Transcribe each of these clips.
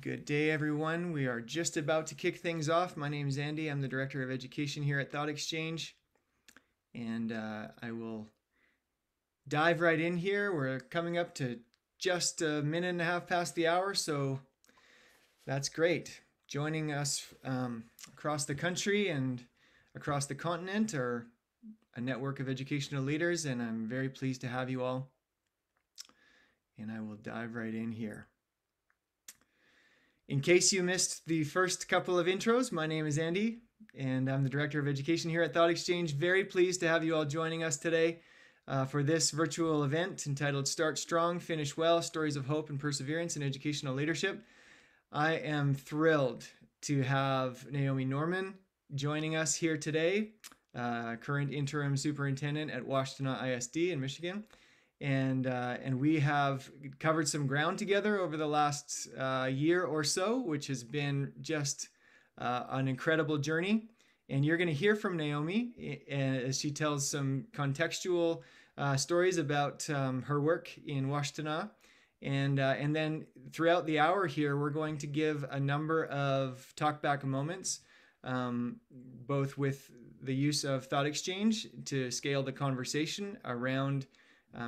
Good day, everyone. We are just about to kick things off. My name is Andy. I'm the Director of Education here at ThoughtExchange, and I will dive right in here. We're coming up to just a minute and a half past the hour, so that's great. Joining us across the country and across the continent are a network of educational leaders, and I'm very pleased to have you all. And I will dive right in here. In case you missed the first couple of intros, my name is Andy, and I'm the Director of Education here at ThoughtExchange. Very pleased to have you all joining us today for this virtual event entitled Start Strong, Finish Well, Stories of Hope and Perseverance in Educational Leadership. I am thrilled to have Naomi Norman joining us here today, current interim superintendent at Washtenaw ISD in Michigan. And we have covered some ground together over the last year or so, which has been just an incredible journey. And you're going to hear from Naomi as she tells some contextual stories about her work in Washtenaw. And then throughout the hour here, we're going to give a number of talkback moments, both with the use of ThoughtExchange to scale the conversation around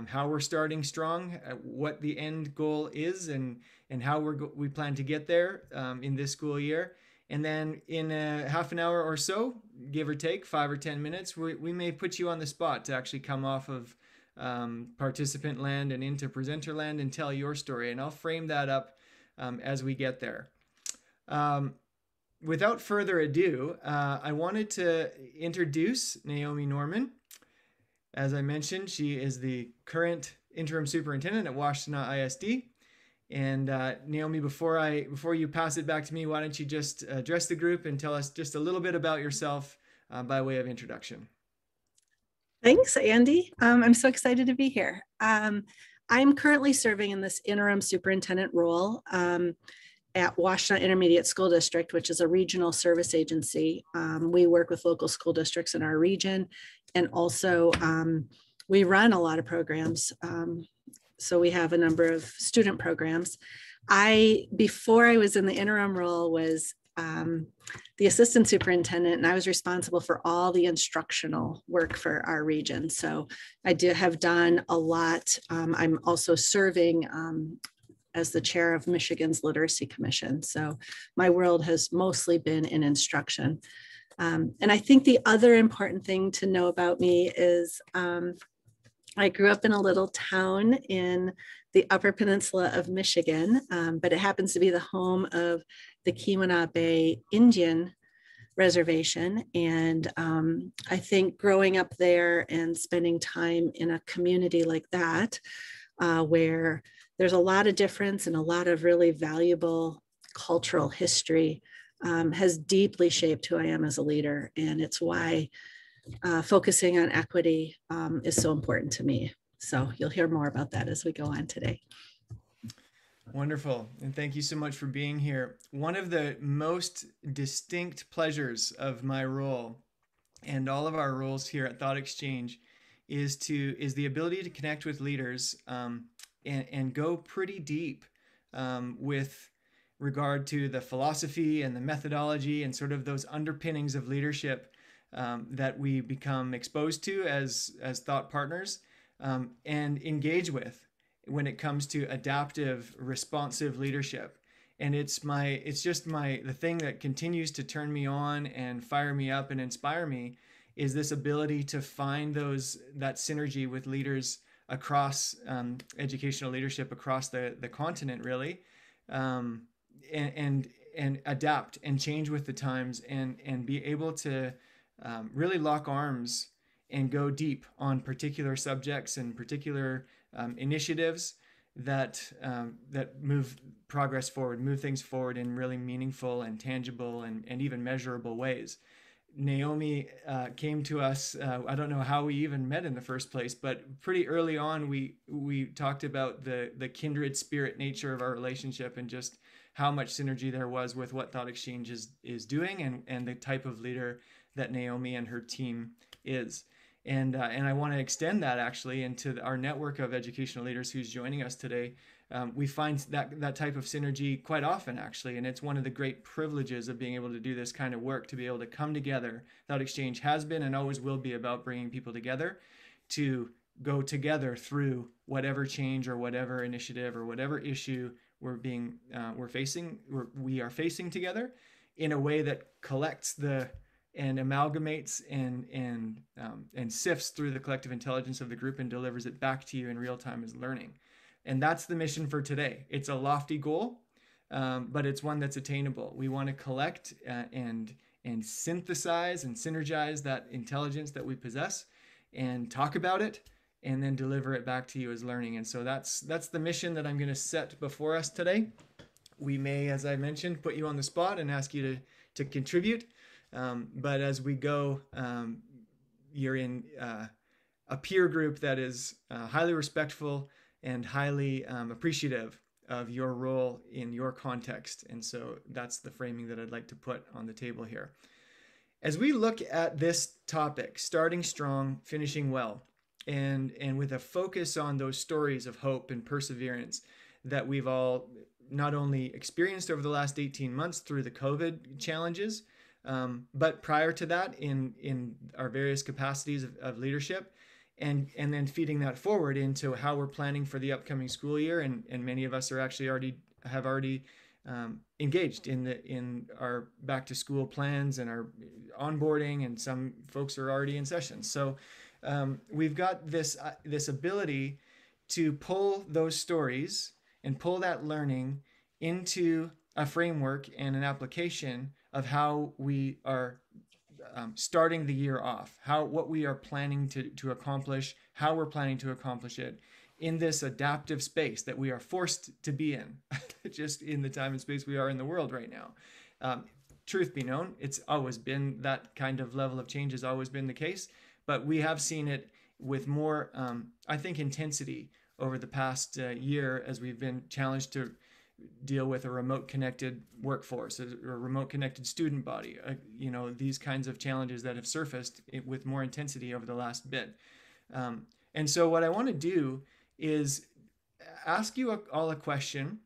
how we're starting strong, what the end goal is, and how we plan to get there in this school year. And then in a half an hour or so, give or take 5 or 10 minutes, we may put you on the spot to actually come off of participant land and into presenter land and tell your story. And I'll frame that up as we get there. Without further ado, I wanted to introduce Naomi Norman. As I mentioned, she is the current interim superintendent at Washtenaw ISD. And Naomi, before you pass it back to me, why don't you just address the group and tell us just a little bit about yourself by way of introduction. Thanks, Andy. I'm so excited to be here. I'm currently serving in this interim superintendent role at Washtenaw Intermediate School District, which is a regional service agency. We work with local school districts in our region, and also we run a lot of programs. So we have a number of student programs. Before I was in the interim role, was the assistant superintendent, and I was responsible for all the instructional work for our region. So I have done a lot. I'm also serving as the chair of Michigan's Literacy Commission. So my world has mostly been in instruction. And I think the other important thing to know about me is I grew up in a little town in the Upper Peninsula of Michigan, but it happens to be the home of the Keweenaw Bay Indian Reservation. And I think growing up there and spending time in a community like that, where there's a lot of difference and a lot of really valuable cultural history, has deeply shaped who I am as a leader. And it's why focusing on equity is so important to me. So you'll hear more about that as we go on today. Wonderful. And thank you so much for being here. One of the most distinct pleasures of my role and all of our roles here at ThoughtExchange is the ability to connect with leaders and go pretty deep with regard to the philosophy and the methodology and sort of those underpinnings of leadership that we become exposed to as thought partners and engage with when it comes to adaptive, responsive leadership. And it's the thing that continues to turn me on and fire me up and inspire me is this ability to find that synergy with leaders across educational leadership across the continent, really, and adapt and change with the times and be able to really lock arms and go deep on particular subjects and particular initiatives that move progress forward, move things forward in really meaningful and tangible and even measurable ways. Naomi came to us, I don't know how we even met in the first place, but pretty early on we talked about the kindred spirit nature of our relationship and just how much synergy there was with what ThoughtExchange is doing and the type of leader that Naomi and her team is. And I want to extend that actually into our network of educational leaders who's joining us today We find that type of synergy quite often, actually, and it's one of the great privileges of being able to do this kind of work, to be able to come together. ThoughtExchange has been and always will be about bringing people together to go together through whatever change or whatever initiative or whatever issue we are facing together, in a way that collects the and amalgamates and sifts through the collective intelligence of the group and delivers it back to you in real time as learning. And that's the mission for today. It's a lofty goal, but it's one that's attainable. We want to collect and synthesize and synergize that intelligence that we possess, and talk about it, and then deliver it back to you as learning. And so that's the mission that I'm going to set before us today. We may, as I mentioned, put you on the spot and ask you to contribute. But as we go, you're in a peer group that is highly respectful and highly appreciative of your role in your context. And so that's the framing that I'd like to put on the table here. As we look at this topic, starting strong, finishing well, and with a focus on those stories of hope and perseverance that we've all not only experienced over the last 18 months through the COVID challenges, but prior to that in our various capacities of leadership, and then feeding that forward into how we're planning for the upcoming school year. And many of us are actually already engaged in our back to school plans and our onboarding, and some folks are already in session. So we've got this ability to pull those stories and pull that learning into a framework and an application of how we are starting the year off, what we are planning to accomplish, how we're planning to accomplish it in this adaptive space that we are forced to be in, just in the time and space we are in the world right now. Truth be known, it's always been that kind of level of change has always been the case, but we have seen it with more, I think, intensity over the past year, as we've been challenged to deal with a remote connected workforce, a remote connected student body, these kinds of challenges that have surfaced with more intensity over the last bit. And so what I want to do is ask you all a question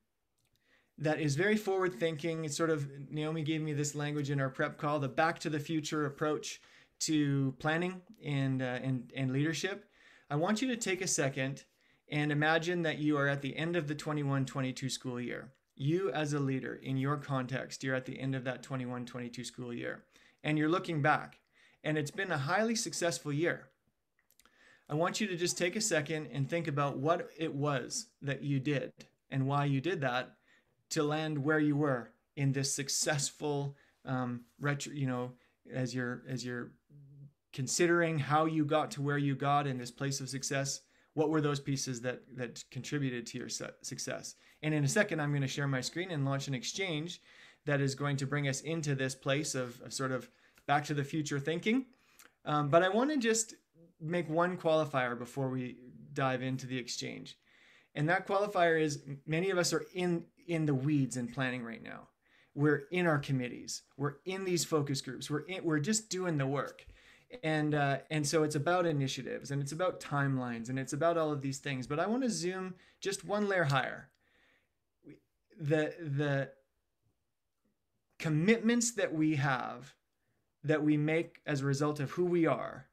that is very forward thinking. It's sort of, Naomi gave me this language in our prep call, the back to the future approach to planning and leadership. I want you to take a second and imagine that you are at the end of the 21-22 school year. You as a leader in your context, you're at the end of that 21-22 school year, and you're looking back, and it's been a highly successful year. I want you to just take a second and think about what it was that you did and why you did that to land where you were in this successful as you're considering how you got to where you got in this place of success. What were those pieces that contributed to your success? And in a second, I'm going to share my screen and launch an exchange that is going to bring us into this place of sort of back to the future thinking. But I want to just make one qualifier before we dive into the exchange. And that qualifier is, many of us are in the weeds in planning right now. We're in our committees. We're in these focus groups. We're just doing the work. And so it's about initiatives, and it's about timelines, and it's about all of these things. But I want to zoom just one layer higher. The commitments that we have, that we make as a result of who we are,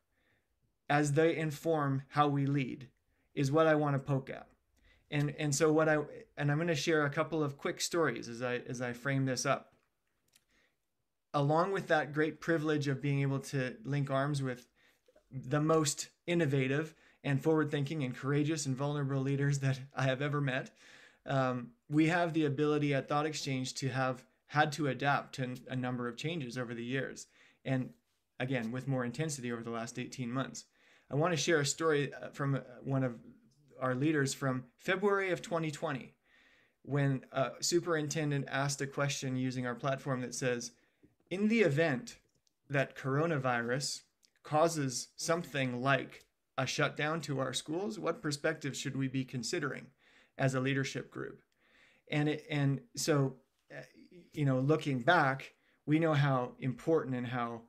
as they inform how we lead, is what I want to poke at. And so I'm going to share a couple of quick stories as I frame this up. Along with that great privilege of being able to link arms with the most innovative and forward-thinking and courageous and vulnerable leaders that I have ever met, we have the ability at ThoughtExchange to have had to adapt to a number of changes over the years, and again, with more intensity over the last 18 months. I want to share a story from one of our leaders from February of 2020, when a superintendent asked a question using our platform that says, in the event that coronavirus causes something like a shutdown to our schools, what perspectives should we be considering as a leadership group? And so, looking back, we know how important and how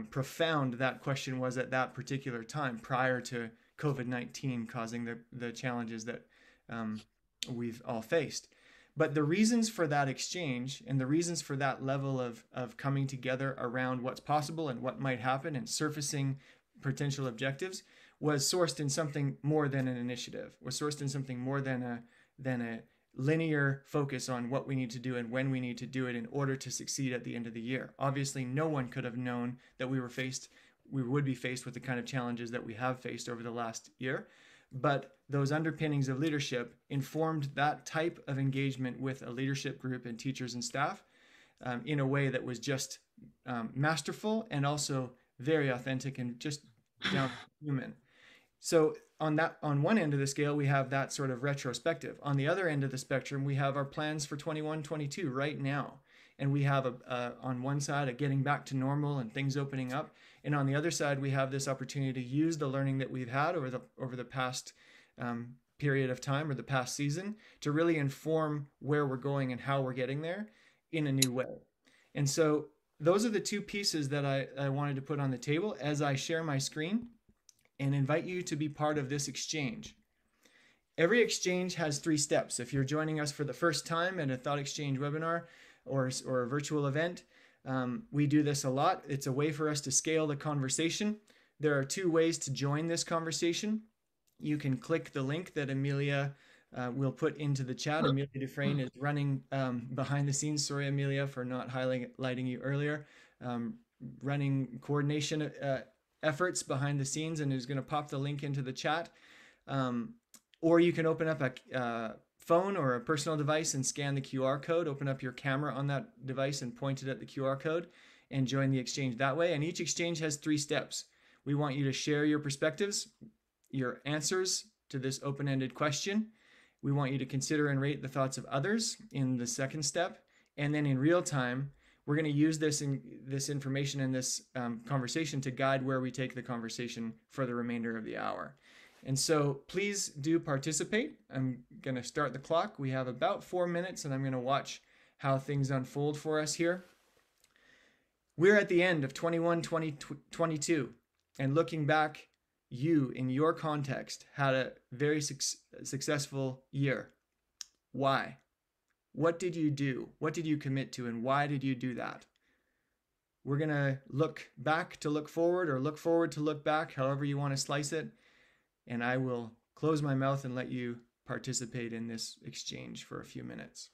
profound that question was at that particular time, prior to COVID-19 causing the challenges that we've all faced. But the reasons for that exchange and the reasons for that level of coming together around what's possible and what might happen and surfacing potential objectives was sourced in something more than an initiative, was sourced in something more than a linear focus on what we need to do and when we need to do it in order to succeed at the end of the year. Obviously, no one could have known that we would be faced with the kind of challenges that we have faced over the last year. But those underpinnings of leadership informed that type of engagement with a leadership group and teachers and staff in a way that was just masterful and also very authentic and just down human. So on one end of the scale, we have that sort of retrospective. On the other end of the spectrum, we have our plans for 21, 22 right now. And we have on one side a getting back to normal and things opening up. And on the other side, we have this opportunity to use the learning that we've had over the past period of time or the past season to really inform where we're going and how we're getting there in a new way. And so those are the two pieces that I wanted to put on the table as I share my screen and invite you to be part of this exchange. Every exchange has 3 steps. If you're joining us for the first time at a ThoughtExchange webinar or a virtual event, we do this a lot. It's a way for us to scale the conversation. There are 2 ways to join this conversation. You can click the link that Amelia will put into the chat. Amelia Dufresne is running behind the scenes. Sorry, Amelia, for not highlighting you earlier. Running coordination efforts behind the scenes and is going to pop the link into the chat. Or you can open up a phone or a personal device and scan the QR code, open up your camera on that device and point it at the QR code and join the exchange that way. And each exchange has 3 steps. We want you to share your perspectives, your answers to this open-ended question. We want you to consider and rate the thoughts of others in the second step. And then in real time, we're going to use this information in this conversation to guide where we take the conversation for the remainder of the hour. And so please do participate. I'm going to start the clock. We have about 4 minutes, and I'm going to watch how things unfold for us here. We're at the end of 21-22, and looking back, you, in your context, had a very successful year. Why? What did you do? What did you commit to, and why did you do that? We're going to look back to look forward, or look forward to look back, however you want to slice it. And I will close my mouth and let you participate in this exchange for a few minutes.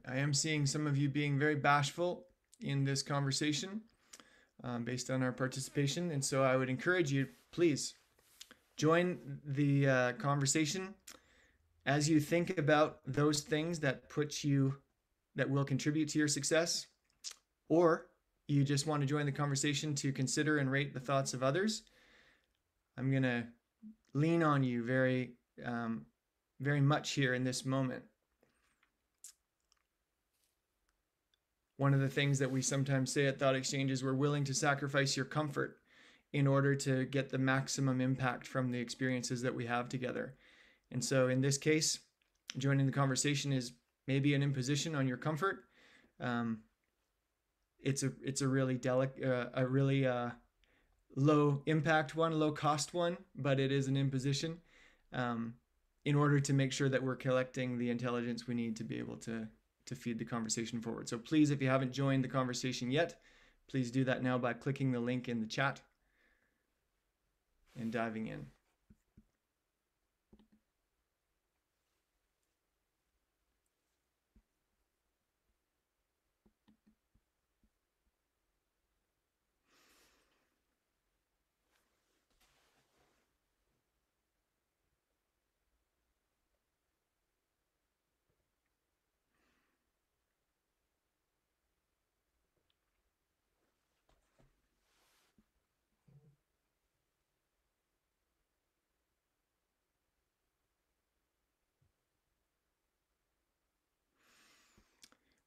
I am seeing some of you being very bashful in this conversation based on our participation. And so I would encourage you, please join the conversation as you think about those things that that will contribute to your success, or you just want to join the conversation to consider and rate the thoughts of others. I'm going to lean on you very much here in this moment. One of the things that we sometimes say at ThoughtExchange is we're willing to sacrifice your comfort in order to get the maximum impact from the experiences that we have together. And so in this case, joining the conversation is maybe an imposition on your comfort. It's a really low impact one, low cost one, but it is an imposition in order to make sure that we're collecting the intelligence we need to be able to feed the conversation forward. So please, if you haven't joined the conversation yet, please do that now by clicking the link in the chat and diving in.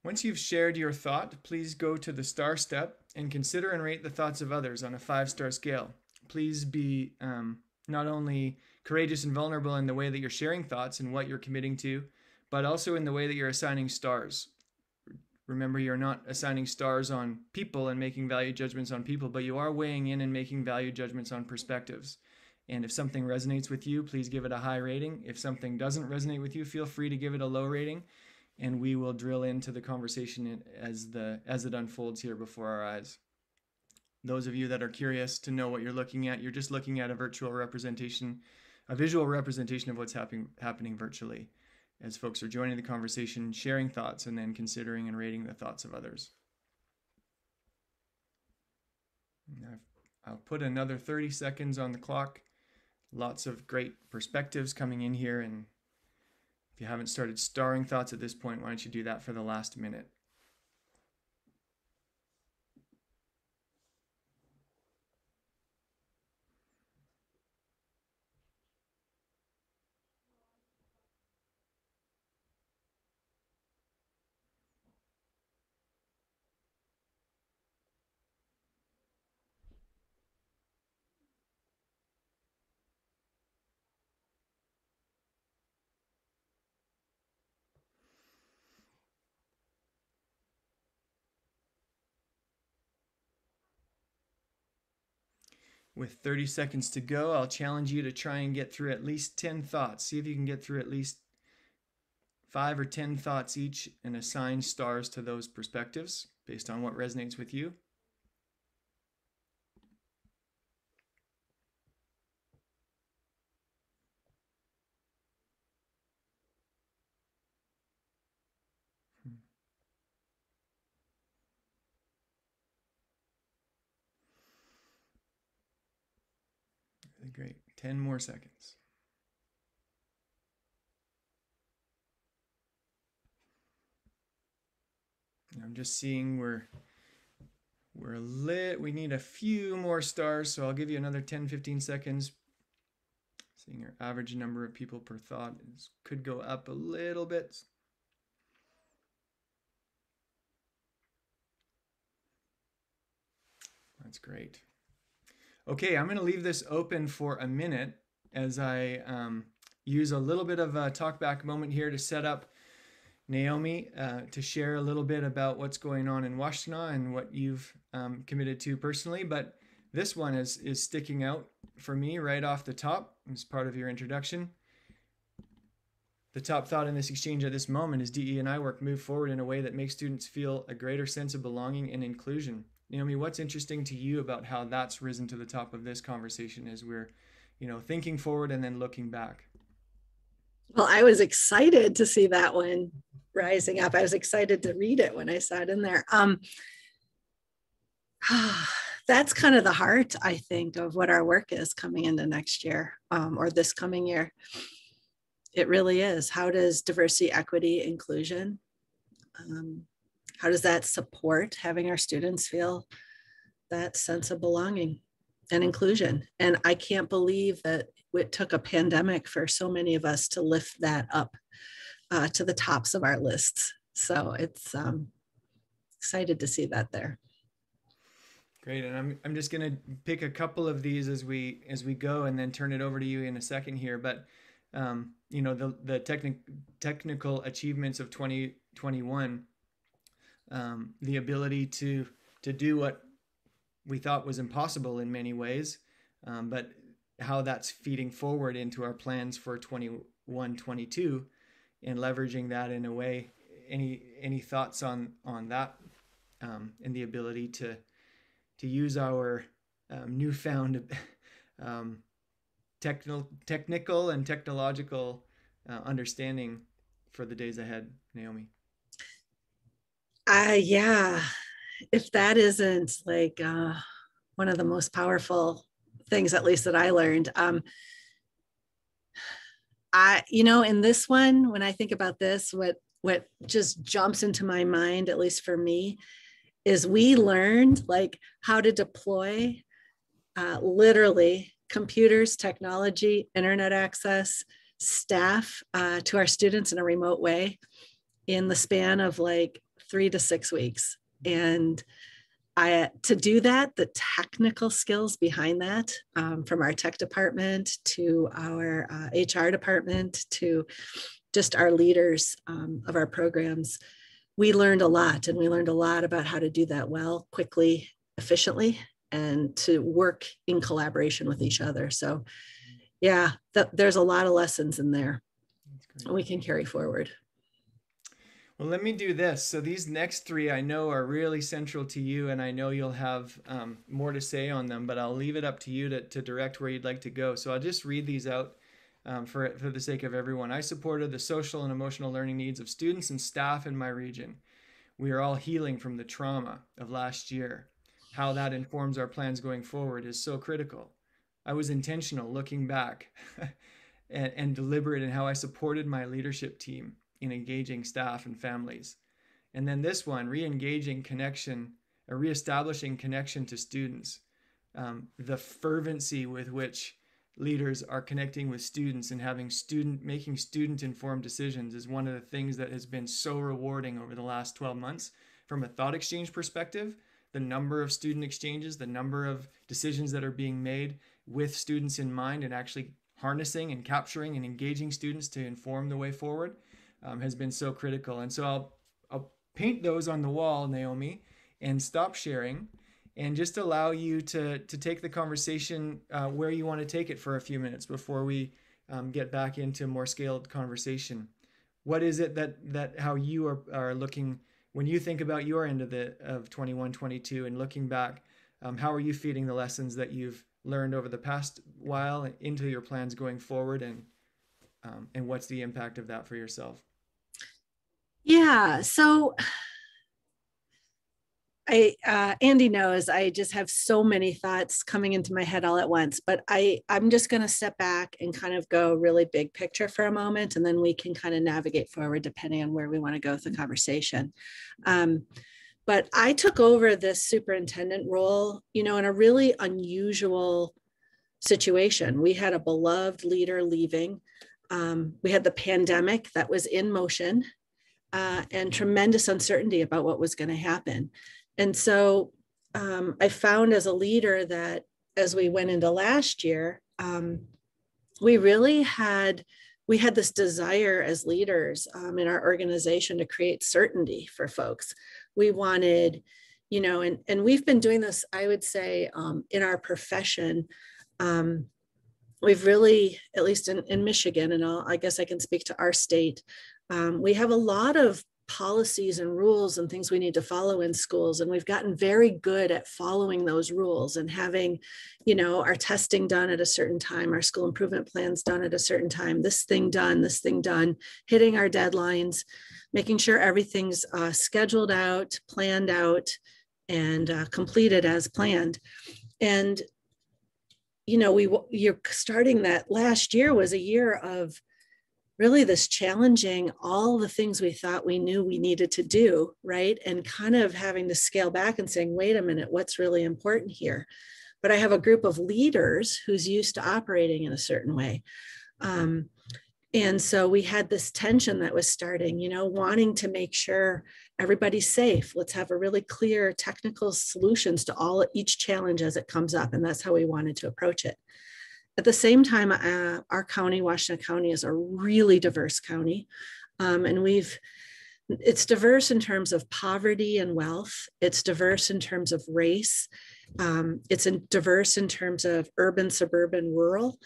Once you've shared your thought, please go to the star step and consider and rate the thoughts of others on a 5-star scale. Please be not only courageous and vulnerable in the way that you're sharing thoughts and what you're committing to, but also in the way that you're assigning stars. Remember, you're not assigning stars on people and making value judgments on people, but you are weighing in and making value judgments on perspectives. And if something resonates with you, please give it a high rating. If something doesn't resonate with you, feel free to give it a low rating, and we will drill into the conversation as it unfolds here before our eyes. Those of you that are curious to know what you're looking at, you're just looking at a visual representation of what's happening virtually, as folks are joining the conversation, sharing thoughts, and then considering and rating the thoughts of others. I'll put another 30 seconds on the clock. Lots of great perspectives coming in here, and if you haven't started starring thoughts at this point, why don't you do that for the last minute? With 30 seconds to go, I'll challenge you to try and get through at least 10 thoughts. See if you can get through at least 5 or 10 thoughts each and assign stars to those perspectives based on what resonates with you. Really great. 10 more seconds. I'm just seeing we need a few more stars, so I'll give you another 10-15 seconds. Seeing our average number of people per thought could go up a little bit. That's great. Okay, I'm going to leave this open for a minute as I use a little bit of a talkback moment here to set up Naomi to share a little bit about what's going on in Washtenaw and what you've committed to personally. But this one is sticking out for me right off the top as part of your introduction. The top thought in this exchange at this moment is DE&I work move forward in a way that makes students feel a greater sense of belonging and inclusion. Naomi, what's interesting to you about how that's risen to the top of this conversation as we're, thinking forward and then looking back? Well, I was excited to see that one rising up. I was excited to read it when I saw it in there. That's kind of the heart, I think, of what our work is coming into next year or this coming year. It really is. How does diversity, equity, inclusion, how does that support having our students feel that sense of belonging and inclusion? And I can't believe that it took a pandemic for so many of us to lift that up to the tops of our lists. So it's excited to see that there. Great, and I'm just going to pick a couple of these as we go, and then turn it over to you in a second here. But the technical achievements of 2021, the ability to do what we thought was impossible in many ways, but how that's feeding forward into our plans for 21-22 and leveraging that in a way. Any thoughts on that, and the ability to use our newfound technical and technological understanding for the days ahead, Naomi? Yeah, if that isn't like one of the most powerful things, at least that I learned. In this one, when I think about this, what just jumps into my mind, at least for me, is we learned like how to deploy literally computers, technology, internet access, staff to our students in a remote way in the span of like 3 to 6 weeks. And to do that, the technical skills behind that, from our tech department to our HR department to just our leaders of our programs, we learned a lot, and we learned a lot about how to do that well, quickly, efficiently, and to work in collaboration with each other. So yeah, there's a lot of lessons in there we can carry forward. Well, let me do this. So these next three I know are really central to you, and I know you'll have more to say on them, but I'll leave it up to you to direct where you'd like to go. So I'll just read these out for the sake of everyone. I supported the social and emotional learning needs of students and staff in my region. We are all healing from the trauma of last year. How that informs our plans going forward is so critical. I was intentional looking back and deliberate in how I supported my leadership team in engaging staff and families. And then this one, re-engaging connection, or re-establishing connection to students. The fervency with which leaders are connecting with students and making student-informed decisions is one of the things that has been so rewarding over the last 12 months. From a thought exchange perspective, the number of student exchanges, the number of decisions that are being made with students in mind and actually harnessing and capturing and engaging students to inform the way forward has been so critical. And so I'll paint those on the wall, Naomi, and stop sharing and just allow you to take the conversation where you want to take it for a few minutes before we get back into more scaled conversation. What is it that how you are looking when you think about your end of 21, 22 and looking back, how are you feeding the lessons that you've learned over the past while into your plans going forward, and what's the impact of that for yourself? Yeah, so Andy knows I just have so many thoughts coming into my head all at once, but I'm just going to step back and kind of go really big picture for a moment, and then we can kind of navigate forward depending on where we want to go with the conversation. But I took over this superintendent role, in a really unusual situation. We had a beloved leader leaving. We had the pandemic that was in motion, and tremendous uncertainty about what was going to happen. And so I found as a leader that as we went into last year, we had this desire as leaders in our organization to create certainty for folks. We wanted, and we've been doing this, I would say, in our profession. We've really, at least in Michigan, and I guess I can speak to our state, we have a lot of policies and rules and things we need to follow in schools. And we've gotten very good at following those rules and having, our testing done at a certain time, our school improvement plans done at a certain time, this thing done, hitting our deadlines, making sure everything's scheduled out, planned out, and completed as planned. And, you're starting that last year was a year of really this challenging all the things we thought we knew we needed to do, right? And kind of having to scale back and saying, wait a minute, what's really important here? But I have a group of leaders who's used to operating in a certain way. And so we had this tension that was starting, wanting to make sure everybody's safe. Let's have a really clear technical solutions to each challenge as it comes up. And that's how we wanted to approach it. At the same time, our county, Washington County, is a really diverse county. And it's diverse in terms of poverty and wealth. It's diverse in terms of race. It's diverse in terms of urban, suburban, rural.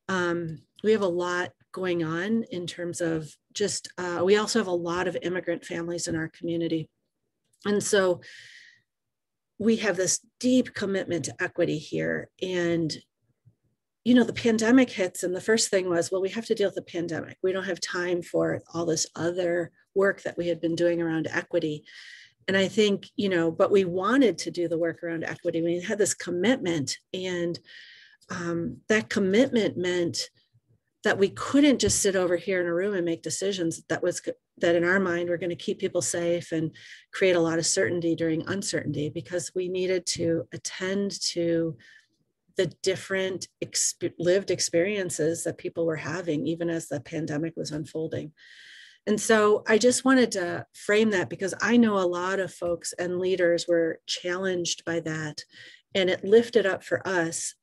We have a lot going on in terms of just, we also have a lot of immigrant families in our community. And so we have this deep commitment to equity here. And the pandemic hits, and the first thing was, well, we have to deal with the pandemic. We don't have time for all this other work that we had been doing around equity. And I think, but we wanted to do the work around equity. We had this commitment, and that commitment meant that we couldn't just sit over here in a room and make decisions that in our mind were going to keep people safe and create a lot of certainty during uncertainty, because we needed to attend to the different lived experiences that people were having, even as the pandemic was unfolding. And so I just wanted to frame that because I know a lot of folks and leaders were challenged by that. And it lifted up for us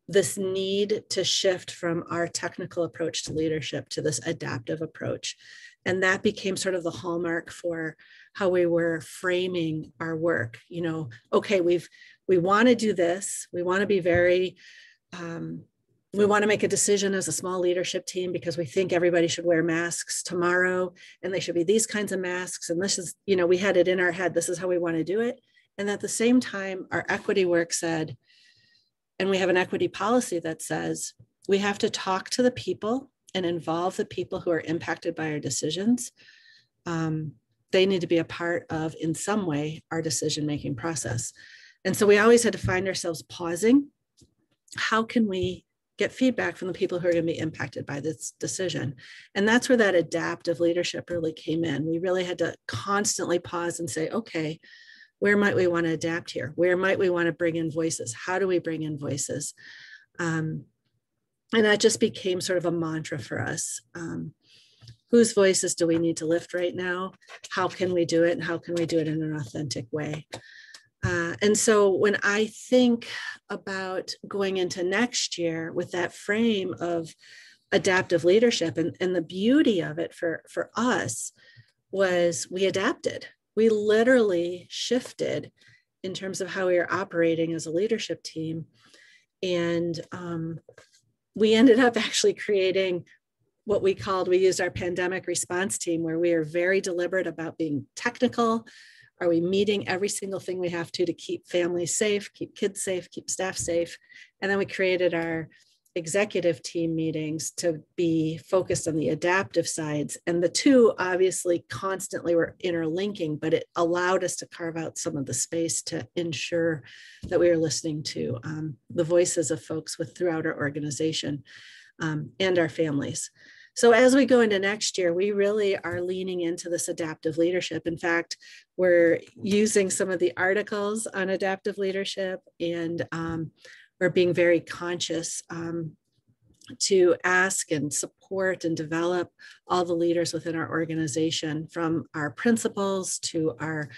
this need to shift from our technical approach to leadership to this adaptive approach. And that became sort of the hallmark for how we were framing our work. You know, okay, we want to do this. We want to be very, we want to make a decision as a small leadership team because we think everybody should wear masks tomorrow and they should be these kinds of masks. And this is, you know, we had it in our head, this is how we want to do it. And at the same time, our equity work said, and we have an equity policy that says we have to talk to the people and involve the people who are impacted by our decisions. They need to be a part of, in some way, our decision-making process. And so we always had to find ourselves pausing. How can we get feedback from the people who are going to be impacted by this decision? And that's where that adaptive leadership really came in. We really had to constantly pause and say, okay, where might we want to adapt here? Where might we want to bring in voices? How do we bring in voices? And that just became sort of a mantra for us. Whose voices do we need to lift right now? How can we do it? And how can we do it in an authentic way? And so when I think about going into next year with that frame of adaptive leadership, and the beauty of it for us was we adapted. We literally shifted in terms of how we were operating as a leadership team. And we ended up actually creating what we used our pandemic response team, where we are very deliberate about being technical. Are we meeting every single thing we have to keep families safe, keep kids safe, keep staff safe? And then we created our executive team meetings to be focused on the adaptive sides. And the two obviously constantly were interlinking, but it allowed us to carve out some of the space to ensure that we were listening to the voices of folks throughout our organization and our families. So as we go into next year, we really are leaning into this adaptive leadership. In fact, we're using some of the articles on adaptive leadership, and we're being very conscious to ask and support and develop all the leaders within our organization, from our principals to our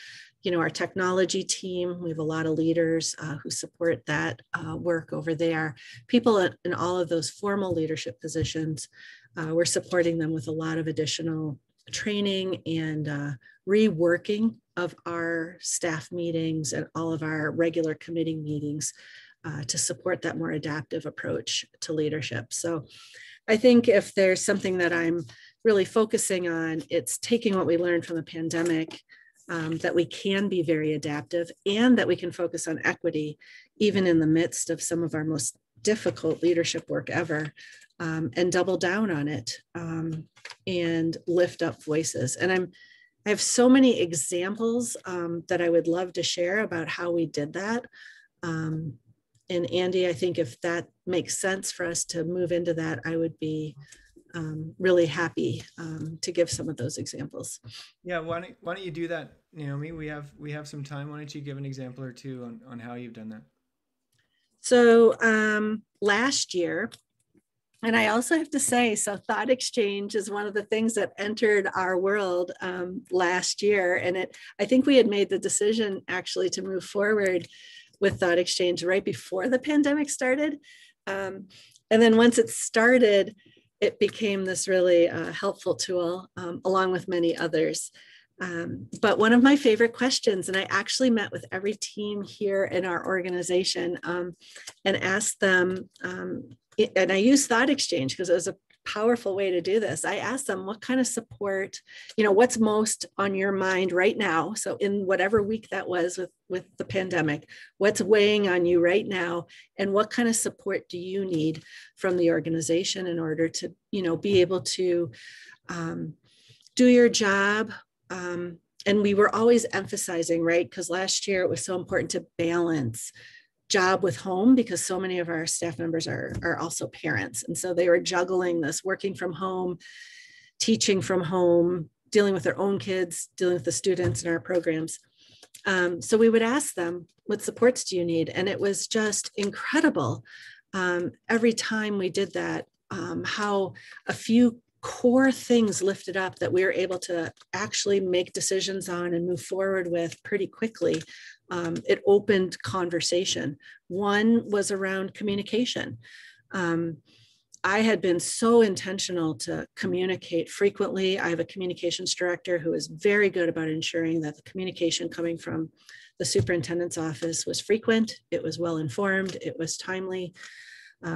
technology team. We have a lot of leaders who support that work over there. People in all of those formal leadership positions, we're supporting them with a lot of additional training and reworking of our staff meetings and all of our regular committee meetings to support that more adaptive approach to leadership. So I think if there's something that I'm really focusing on, it's taking what we learned from the pandemic, that we can be very adaptive and that we can focus on equity, even in the midst of some of our most difficult leadership work ever, and double down on it and lift up voices. And I have so many examples that I would love to share about how we did that. And Andy, I think if that makes sense for us to move into that, I would be really happy to give some of those examples. Yeah, why don't you do that, Naomi? We have some time. Why don't you give an example or two on how you've done that? So last year, and I also have to say, so ThoughtExchange is one of the things that entered our world last year. And I think we had made the decision actually to move forward with ThoughtExchange right before the pandemic started. And then once it started, it became this really helpful tool, along with many others. But one of my favorite questions, and I actually met with every team here in our organization and asked them, and I used ThoughtExchange because it was a powerful way to do this. I asked them, what kind of support, what's most on your mind right now? So in whatever week that was with the pandemic, what's weighing on you right now? And what kind of support do you need from the organization in order to, be able to do your job? And we were always emphasizing, right? Because last year it was so important to balance job with home, because so many of our staff members are also parents. And so they were juggling this, working from home, teaching from home, dealing with their own kids, dealing with the students in our programs. So we would ask them, what supports do you need? And it was just incredible. Every time we did that, how a few core things lifted up that we were able to actually make decisions on and move forward with pretty quickly. It opened conversation. One was around communication. I had been so intentional to communicate frequently. I have a communications director who is very good about ensuring that the communication coming from the superintendent's office was frequent, it was well informed, it was timely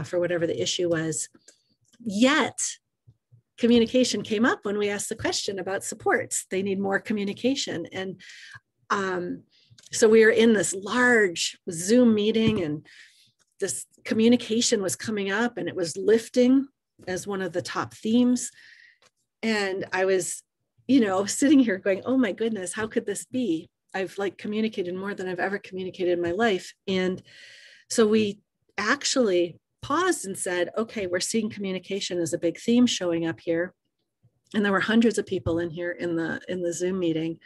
for whatever the issue was. Yet, communication came up when we asked the question about supports. They need more communication. And so we were in this large Zoom meeting, and this communication was coming up, and it was lifting as one of the top themes. And I was, sitting here going, oh my goodness, how could this be? I've communicated more than I've ever communicated in my life. And so we actually paused and said, okay, we're seeing communication as a big theme showing up here. And there were hundreds of people in here in the Zoom meeting.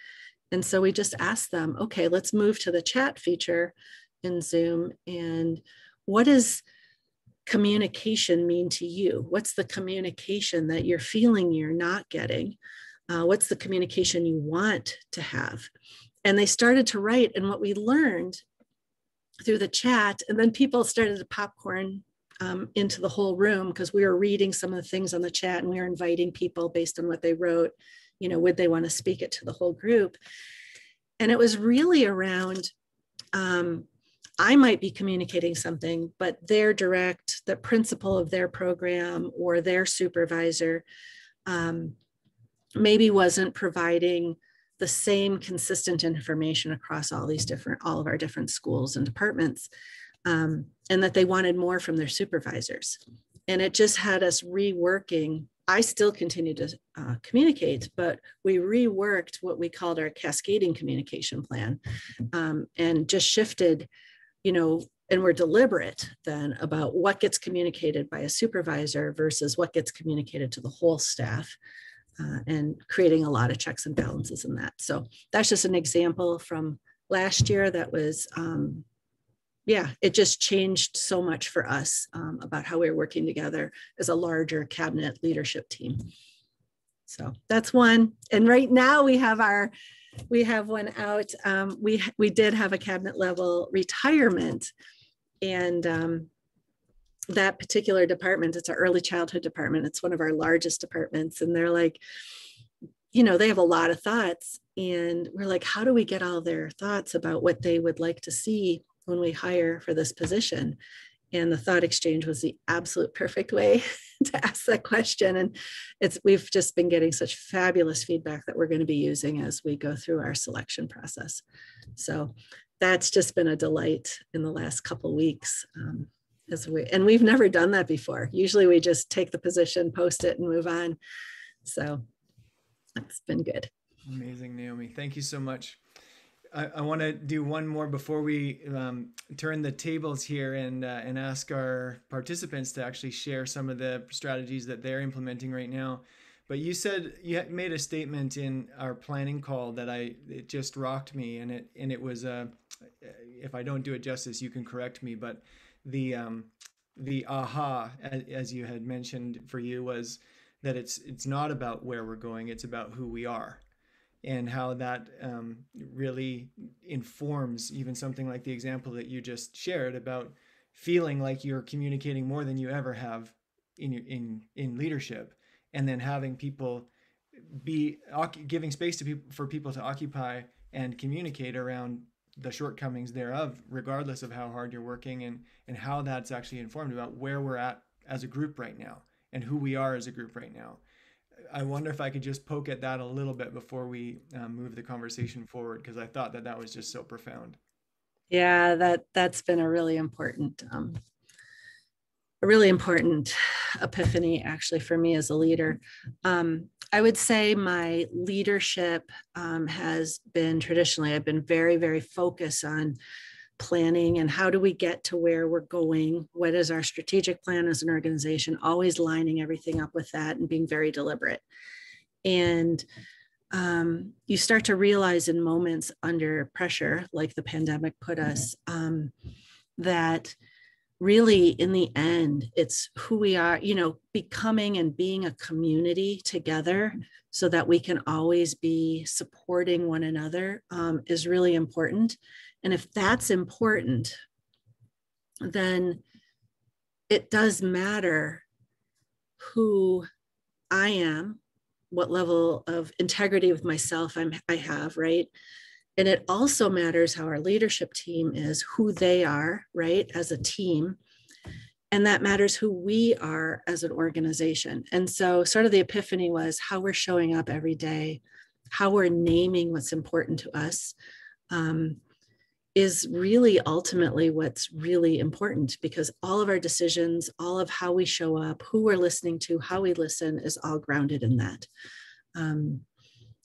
And so we just asked them, okay, let's move to the chat feature in Zoom. And what does communication mean to you? What's the communication that you're feeling you're not getting? What's the communication you want to have? And they started to write. And what we learned through the chat, and then people started to popcorn into the whole room, because we were reading some of the things on the chat, and we were inviting people based on what they wrote, would they want to speak it to the whole group? And it was really around, I might be communicating something, but the principal of their program or their supervisor maybe wasn't providing the same consistent information across all of our different schools and departments, and that they wanted more from their supervisors. And it just had us reworking. I still continue to communicate, but we reworked what we called our cascading communication plan, and just shifted, and we're deliberate then about what gets communicated by a supervisor versus what gets communicated to the whole staff, and creating a lot of checks and balances in that. So that's just an example from last year that was, it just changed so much for us about how we were working together as a larger cabinet leadership team. So that's one. And right now we have one out. We did have a cabinet level retirement, and that particular department, it's our early childhood department. It's one of our largest departments. And they're like, they have a lot of thoughts, and we're like, how do we get all their thoughts about what they would like to see when we hire for this position? And the Thought Exchange was the absolute perfect way to ask that question. And we've just been getting such fabulous feedback that we're going to be using as we go through our selection process. So that's just been a delight in the last couple of weeks. And we've never done that before. Usually we just take the position, post it, and move on. So it's been good. Amazing, Naomi. Thank you so much. I want to do one more before we turn the tables here and ask our participants to actually share some of the strategies that they're implementing right now. But you made a statement in our planning call that it just rocked me, and it was if I don't do it justice, you can correct me, but the aha, as you had mentioned for you, was that it's not about where we're going, it's about who we are, and how that really informs even something like the example that you just shared about feeling like you're communicating more than you ever have in leadership, and then having people giving space for people to occupy and communicate around the shortcomings thereof, regardless of how hard you're working, and how that's actually informed about where we're at as a group right now and who we are as a group right now. I wonder if I could just poke at that a little bit before we move the conversation forward, because I thought that was just so profound. Yeah, that's been a really important epiphany actually for me as a leader. I would say my leadership has been traditionally, I've been very, very focused on planning and how do we get to where we're going? What is our strategic plan as an organization? Always lining everything up with that and being very deliberate. And you start to realize in moments under pressure, like the pandemic put us, that really in the end, it's who we are, becoming and being a community together so that we can always be supporting one another is really important. And if that's important, then it does matter who I am, what level of integrity with myself I have, right? And it also matters how our leadership team is, who they are, right, as a team. And that matters who we are as an organization. And so, sort of, the epiphany was how we're showing up every day, how we're naming what's important to us, is really ultimately what's really important, because all of our decisions, all of how we show up, who we're listening to, how we listen, is all grounded in that.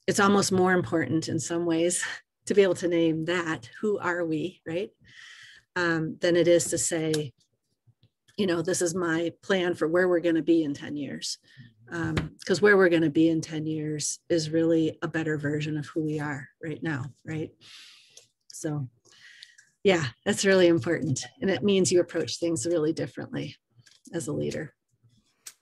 It's almost more important in some ways to be able to name that, who are we, right? Than it is to say, this is my plan for where we're going to be in 10 years. Because where we're going to be in 10 years is really a better version of who we are right now, right? So yeah, that's really important. And it means you approach things really differently as a leader.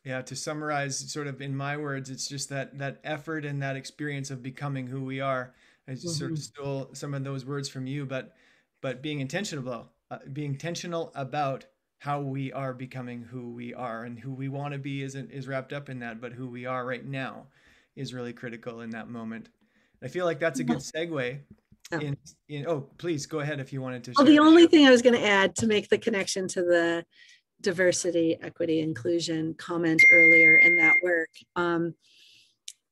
Yeah, to summarize, sort of in my words, it's just that effort and that experience of becoming who we are. I just sort of stole some of those words from you, but being intentional about how we are becoming who we are, and who we want to be is wrapped up in that, but who we are right now is really critical in that moment. I feel like that's a good segue Oh. in oh, please go ahead if you wanted to Well, share. the only thing I was going to add to make the connection to the diversity, equity, inclusion comment earlier in that work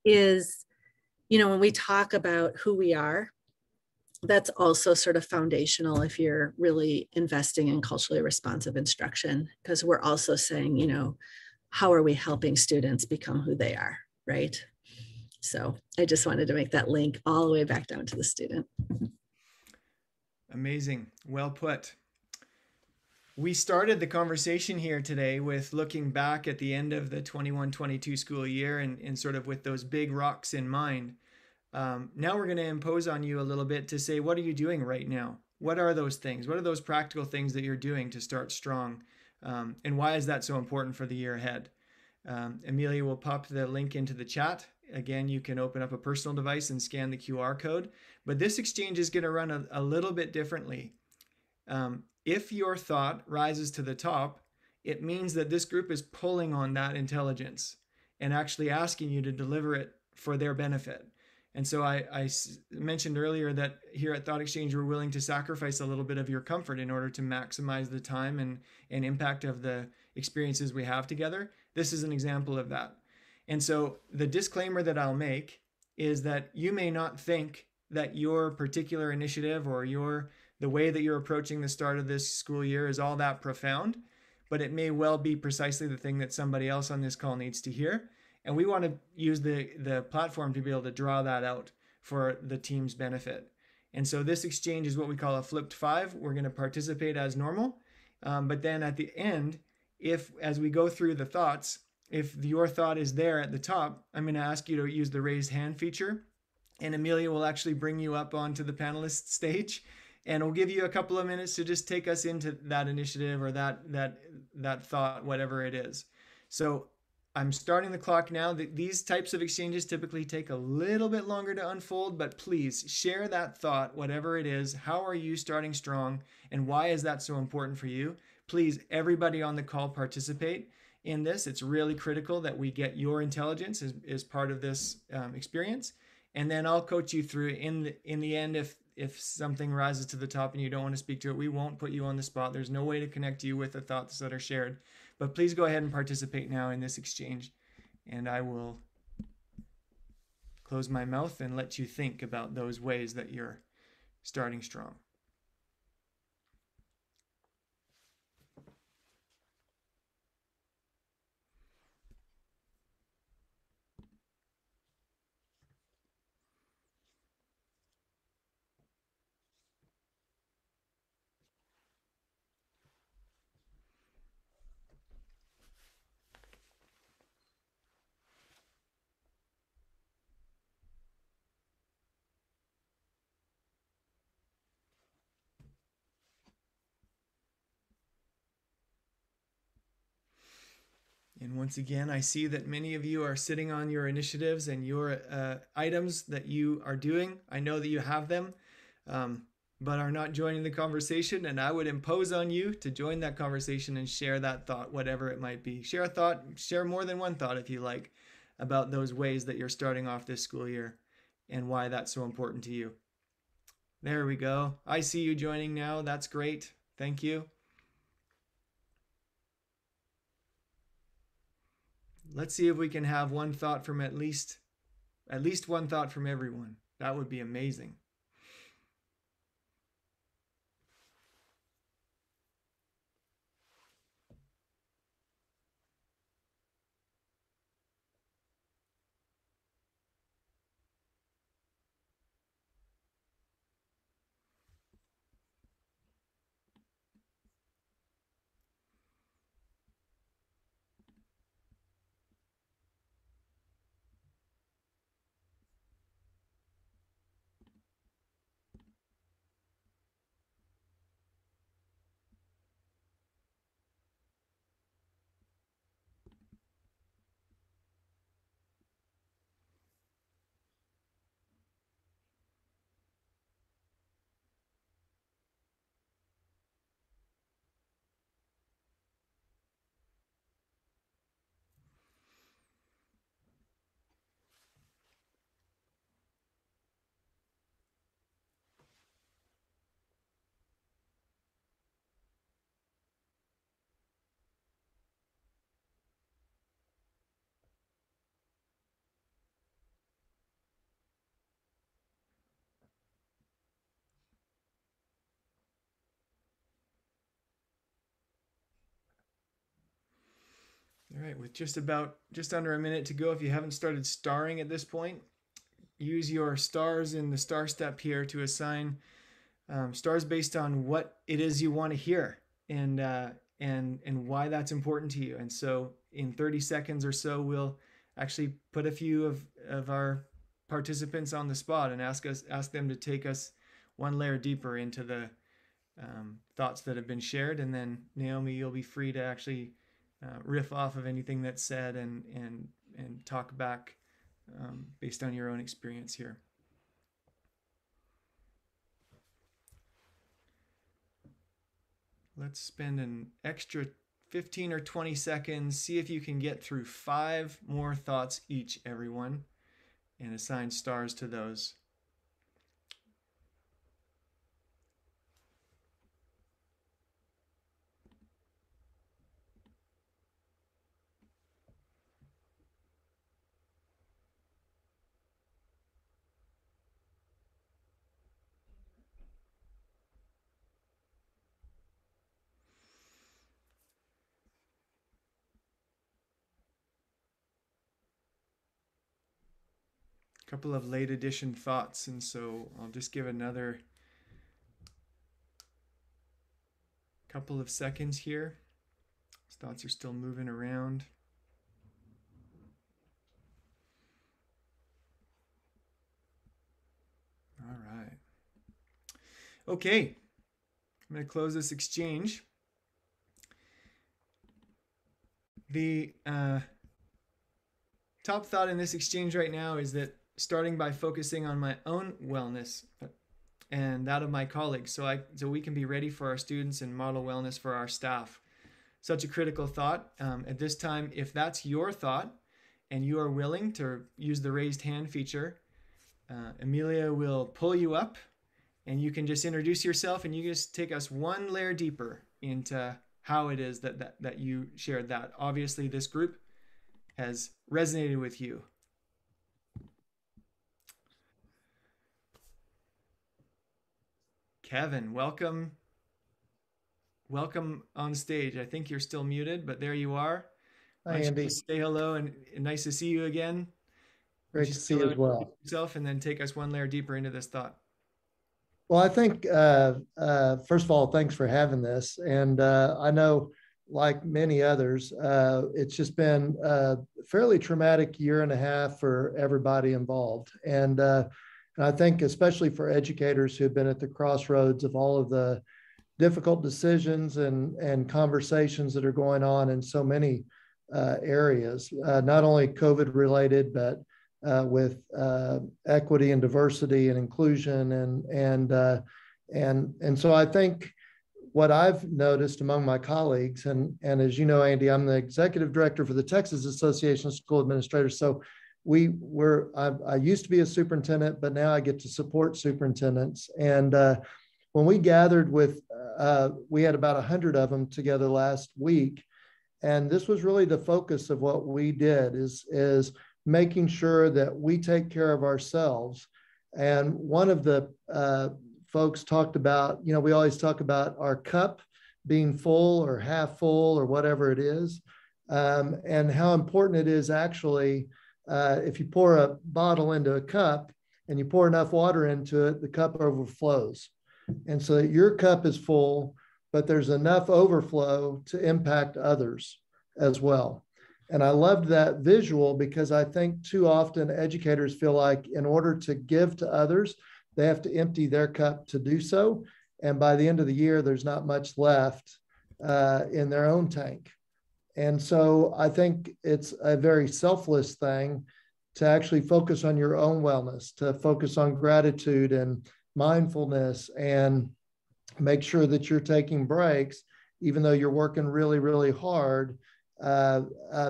is, when we talk about who we are, that's also sort of foundational if you're really investing in culturally responsive instruction, because we're also saying, how are we helping students become who they are, right? So I just wanted to make that link all the way back down to the student. Amazing. Well put. We started the conversation here today with looking back at the end of the 21-22 school year, and sort of with those big rocks in mind. Now we're going to impose on you a little bit to say, what are you doing right now? What are those things? What are those practical things that you're doing to start strong? And why is that so important for the year ahead? Amelia will pop the link into the chat. Again, you can open up a personal device and scan the QR code. But this exchange is going to run a little bit differently. If your thought rises to the top, it means that this group is pulling on that intelligence and actually asking you to deliver it for their benefit. And so I mentioned earlier that here at ThoughtExchange, we're willing to sacrifice a little bit of your comfort in order to maximize the time and impact of the experiences we have together. This is an example of that. And so the disclaimer that I'll make is that you may not think that your particular initiative or the way that you're approaching the start of this school year is all that profound, but it may well be precisely the thing that somebody else on this call needs to hear. And we want to use the platform to be able to draw that out for the team's benefit. And so this exchange is what we call a flipped five. We're going to participate as normal. But then at the end, as we go through the thoughts, if your thought is there at the top, I'm going to ask you to use the raise hand feature. And Amelia will actually bring you up onto the panelist stage, and we'll give you a couple of minutes to just take us into that initiative or that thought, whatever it is. So I'm starting the clock now. These types of exchanges typically take a little bit longer to unfold, but please share that thought, whatever it is. How are you starting strong, and why is that so important for you? Please, everybody on the call, participate in this. It's really critical that we get your intelligence as part of this experience. And then I'll coach you through in the end. If something rises to the top and you don't want to speak to it, we won't put you on the spot. There's no way to connect you with the thoughts that are shared. But please go ahead and participate now in this exchange. And I will close my mouth and let you think about those ways that you're starting strong. And once again, I see that many of you are sitting on your initiatives and your items that you are doing. I know that you have them, but are not joining the conversation. And I would impose on you to join that conversation and share that thought, whatever it might be. Share a thought, share more than one thought if you like, about those ways that you're starting off this school year and why that's so important to you. There we go. I see you joining now. That's great. Thank you. Let's see if we can have one thought from at least one thought from everyone. That would be amazing. All right, with just under a minute to go, if you haven't started starring at this point, use your stars in the star step here to assign stars based on what it is you want to hear and why that's important to you. And so in 30 seconds or so, we'll actually put a few of our participants on the spot and ask them to take us one layer deeper into the thoughts that have been shared. And then Naomi, you'll be free to actually riff off of anything that's said and talk back based on your own experience here. Let's spend an extra 15 or 20 seconds. See if you can get through 5 more thoughts each, everyone, and assign stars to those. Couple of late edition thoughts, and so I'll just give another couple of seconds here. These thoughts are still moving around. All right. Okay, I'm going to close this exchange. The top thought in this exchange right now is that starting by focusing on my own wellness and that of my colleagues, so we can be ready for our students and model wellness for our staff. Such a critical thought. At this time, if that's your thought and you are willing to use the raised hand feature, Amelia will pull you up and you can just introduce yourself and you just take us one layer deeper into how it is that you shared that. Obviously, this group has resonated with you. Kevin, welcome on stage. I think you're still muted, but there you are. Hi, Andy. Say hello and nice to see you again. Great to see you as well. Yourself and then take us one layer deeper into this thought. Well, I think, first of all, thanks for having this. And I know, like many others, it's just been a fairly traumatic year and a half for everybody involved. And I think especially for educators who've been at the crossroads of all of the difficult decisions and conversations that are going on in so many areas, not only COVID related, but with equity and diversity and inclusion, and so I think what I've noticed among my colleagues, and as you know, Andy, I'm the executive director for the Texas Association of School Administrators. So I used to be a superintendent, but now I get to support superintendents. And when we gathered we had about 100 of them together last week. And this was really the focus of what we did is making sure that we take care of ourselves. And one of the folks talked about, we always talk about our cup being full or half full or whatever it is, and how important it is actually, if you pour a bottle into a cup and you pour enough water into it, the cup overflows. And so your cup is full, but there's enough overflow to impact others as well. And I loved that visual because I think too often educators feel like in order to give to others, they have to empty their cup to do so. And by the end of the year, there's not much left in their own tank. And so I think it's a very selfless thing to actually focus on your own wellness, to focus on gratitude and mindfulness, and make sure that you're taking breaks, even though you're working really, really hard.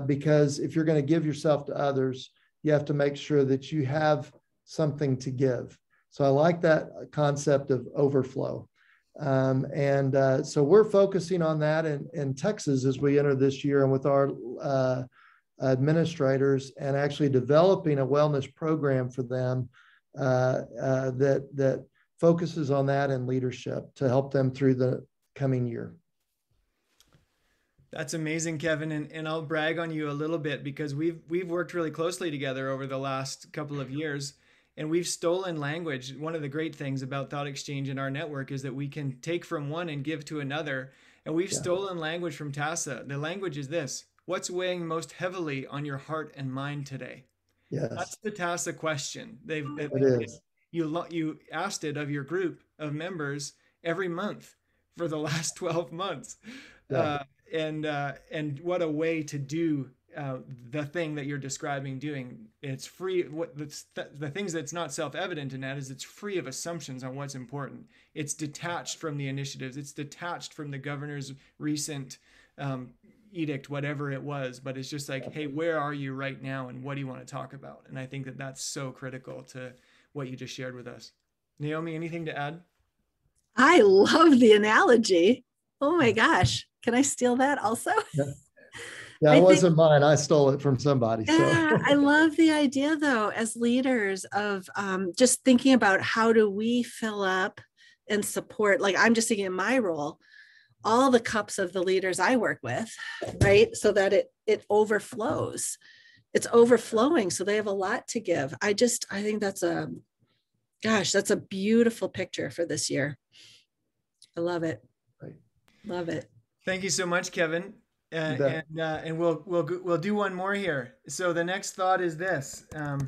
Because if you're going to give yourself to others, you have to make sure that you have something to give. So I like that concept of overflow. So we're focusing on that in Texas as we enter this year, and with our administrators, and actually developing a wellness program for them that focuses on that and leadership to help them through the coming year. That's amazing, Kevin, and I'll brag on you a little bit because we've worked really closely together over the last couple of years, and we've stolen language. One of the great things about ThoughtExchange in our network is that we can take from one and give to another, and we've stolen language from TASA. The language is this: what's weighing most heavily on your heart and mind today? Yes, that's the TASA question. It is. You asked it of your group of members every month for the last 12 months. Yeah. And what a way to do the thing that you're describing doing. It's free. The things that's not self-evident in that is it's free of assumptions on what's important. It's detached from the initiatives. It's detached from the governor's recent edict, whatever it was. But it's just like, hey, where are you right now, and what do you want to talk about? And I think that that's so critical to what you just shared with us. Naomi, anything to add? I love the analogy. Oh my gosh. Can I steal that also? Yeah, it wasn't mine. I stole it from somebody. Yeah, so. I love the idea, though, as leaders of just thinking about how do we fill up and support, like I'm just thinking in my role, all the cups of the leaders I work with, right? So that it overflows. It's overflowing. So they have a lot to give. I think that's that's a beautiful picture for this year. I love it. Right. Love it. Thank you so much, Kevin. And we'll do one more here. So the next thought is this. I'll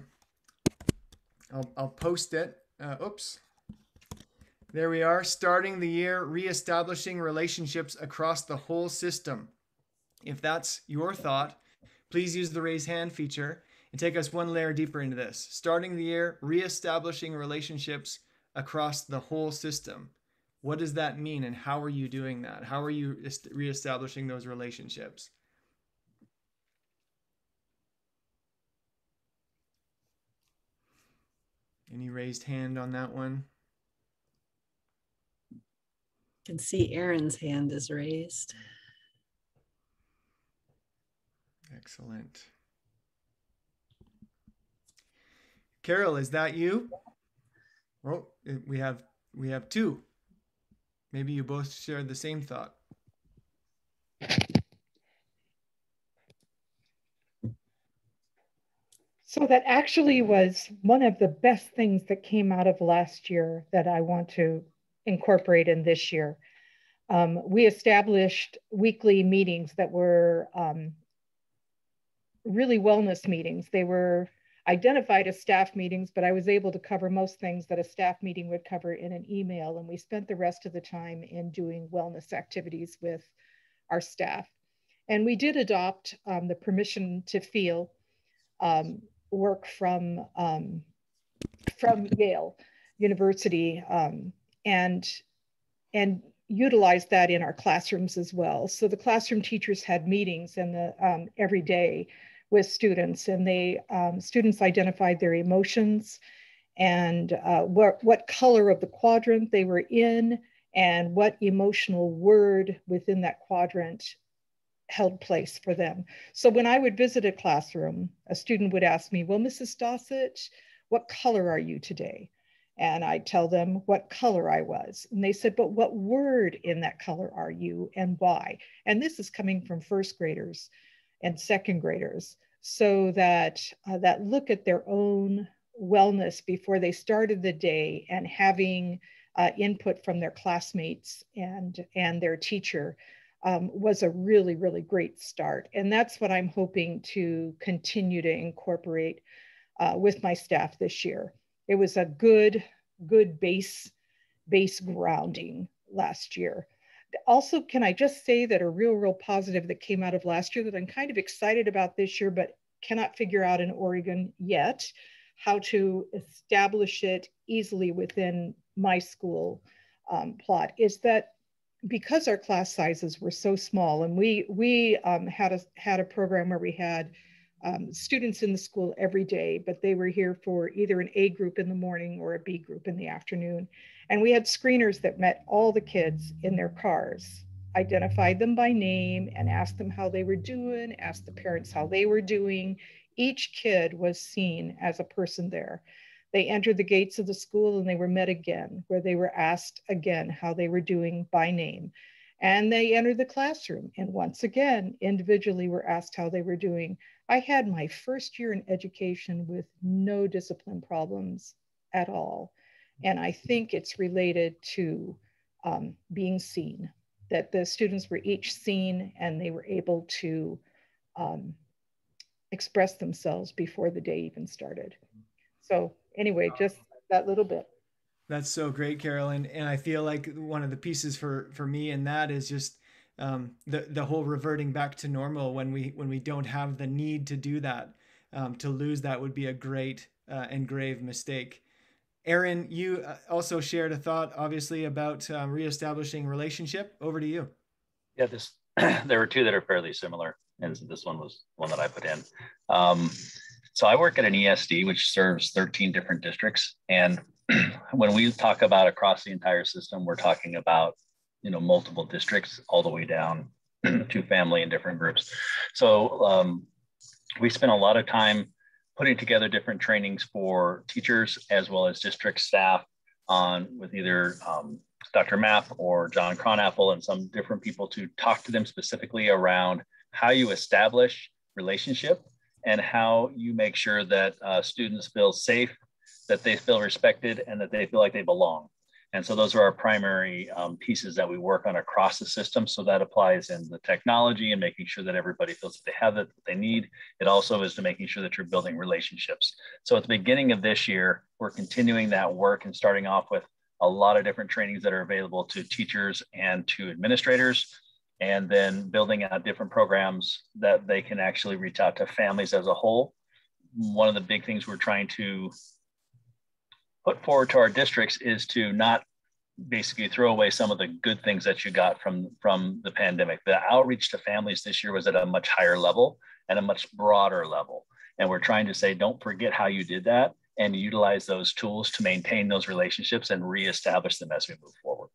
post it. Oops. There we are. Starting the year, reestablishing relationships across the whole system. If that's your thought, please use the raise hand feature and take us one layer deeper into this. Starting the year, reestablishing relationships across the whole system. What does that mean, and how are you doing that? How are you reestablishing those relationships? Any raised hand on that one? You can see Aaron's hand is raised. Excellent. Carol, is that you? Oh, we have two. Maybe you both shared the same thought. So that actually was one of the best things that came out of last year that I want to incorporate in this year. We established weekly meetings that were really wellness meetings. They were identified as staff meetings, but I was able to cover most things that a staff meeting would cover in an email. And we spent the rest of the time in doing wellness activities with our staff. And we did adopt the permission to feel work from Yale University, and utilized that in our classrooms as well. So the classroom teachers had meetings every day with students, and students identified their emotions and what color of the quadrant they were in and what emotional word within that quadrant held place for them. So when I would visit a classroom, a student would ask me, well, Mrs. Dossett, what color are you today? And I'd tell them what color I was. And they said, but what word in that color are you and why? And this is coming from first graders and second graders. So that look at their own wellness before they started the day and having input from their classmates and their teacher was a really, really great start. And that's what I'm hoping to continue to incorporate with my staff this year. It was a good base grounding last year. Also, can I just say that a real positive that came out of last year that I'm kind of excited about this year, but cannot figure out in Oregon yet how to establish it easily within my school plot, is that because our class sizes were so small, and we had a program where we had students in the school every day, but they were here for either an A group in the morning or a B group in the afternoon. And we had screeners that met all the kids in their cars, identified them by name and asked them how they were doing, asked the parents how they were doing. Each kid was seen as a person there. They entered the gates of the school and they were met again, where they were asked again how they were doing by name. And they entered the classroom and once again, individually were asked how they were doing. I had my first year in education with no discipline problems at all. And I think it's related to being seen, that the students were each seen and they were able to express themselves before the day even started. So anyway, just that little bit. That's so great, Carol. And I feel like one of the pieces for me in that is just the whole reverting back to normal when we don't have the need to do that. To lose that would be a great and grave mistake. Erin, you also shared a thought, obviously, about reestablishing relationship. Over to you. Yeah, there were two that are fairly similar, and this one was one that I put in. So I work at an ESD, which serves 13 different districts. And when we talk about across the entire system, we're talking about, multiple districts all the way down to family and different groups. So we spent a lot of time putting together different trainings for teachers as well as district staff with either Dr. Mapp or John Cronapple and some different people to talk to them specifically around how you establish relationship and how you make sure that students feel safe, that they feel respected, and that they feel like they belong. And so those are our primary pieces that we work on across the system. So that applies in the technology and making sure that everybody feels that they have it, that they need. It also is to making sure that you're building relationships. So at the beginning of this year, we're continuing that work and starting off with a lot of different trainings that are available to teachers and to administrators, and then building out different programs that they can actually reach out to families as a whole. One of the big things we're trying to put forward to our districts is to not basically throw away some of the good things that you got from the pandemic. The outreach to families this year was at a much higher level and a much broader level. And we're trying to say, don't forget how you did that and utilize those tools to maintain those relationships and reestablish them as we move forward.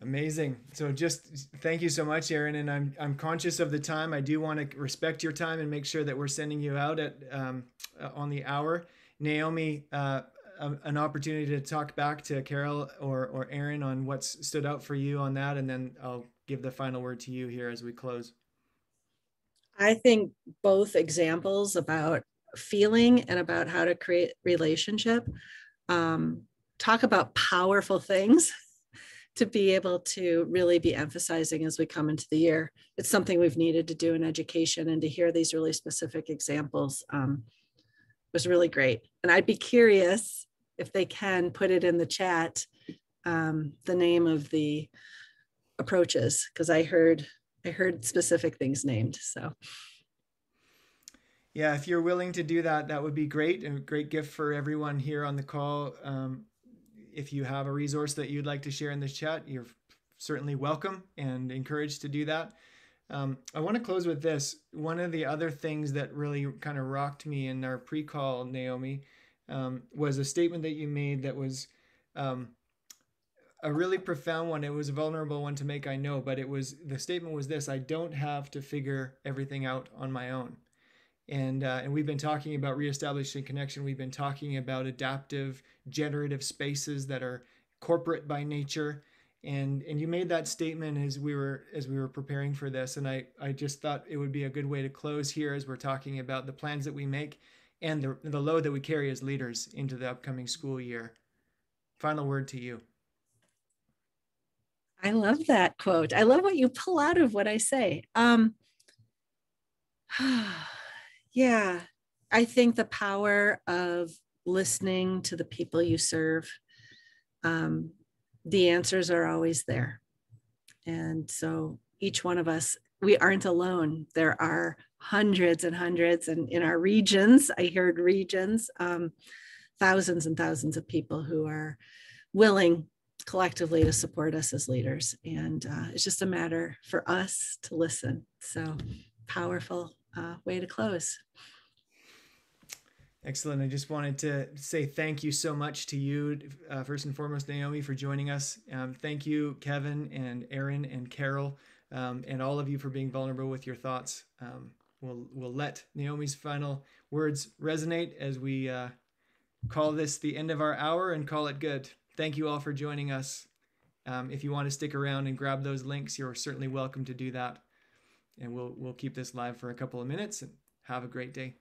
Amazing. So just thank you so much, Erin. And I'm conscious of the time. I do want to respect your time and make sure that we're sending you out at on the hour. Naomi, an opportunity to talk back to Carol or Erin on what's stood out for you on that, and then I'll give the final word to you here as we close. I think both examples about feeling and about how to create relationship talk about powerful things to be able to really be emphasizing as we come into the year. It's something we've needed to do in education, and to hear these really specific examples was really great. And I'd be curious if they can put it in the chat, the name of the approaches, because I heard specific things named. So yeah, if you're willing to do that, that would be great, and a great gift for everyone here on the call. If you have a resource that you'd like to share in this chat, you're certainly welcome and encouraged to do that. I want to close with this. One of the other things that really kind of rocked me in our pre-call, Naomi, was a statement that you made that was a really profound one. It was a vulnerable one to make, I know, but the statement was this: I don't have to figure everything out on my own. And we've been talking about reestablishing connection. We've been talking about adaptive, generative spaces that are corporate by nature. And you made that statement as we were preparing for this. And I just thought it would be a good way to close here as we're talking about the plans that we make and the load that we carry as leaders into the upcoming school year. Final word to you. I love that quote. I love what you pull out of what I say. Yeah, I think the power of listening to the people you serve, the answers are always there. And so each one of us, we aren't alone. There are hundreds and hundreds, and in our regions, I heard regions, thousands and thousands of people who are willing collectively to support us as leaders. And it's just a matter for us to listen. So powerful way to close. Excellent. I just wanted to say thank you so much to you, first and foremost, Naomi, for joining us. Thank you, Kevin and Aaron and Carol, and all of you for being vulnerable with your thoughts. We'll let Naomi's final words resonate as we call this the end of our hour and call it good. Thank you all for joining us. If you want to stick around and grab those links, you're certainly welcome to do that. And we'll keep this live for a couple of minutes, and have a great day.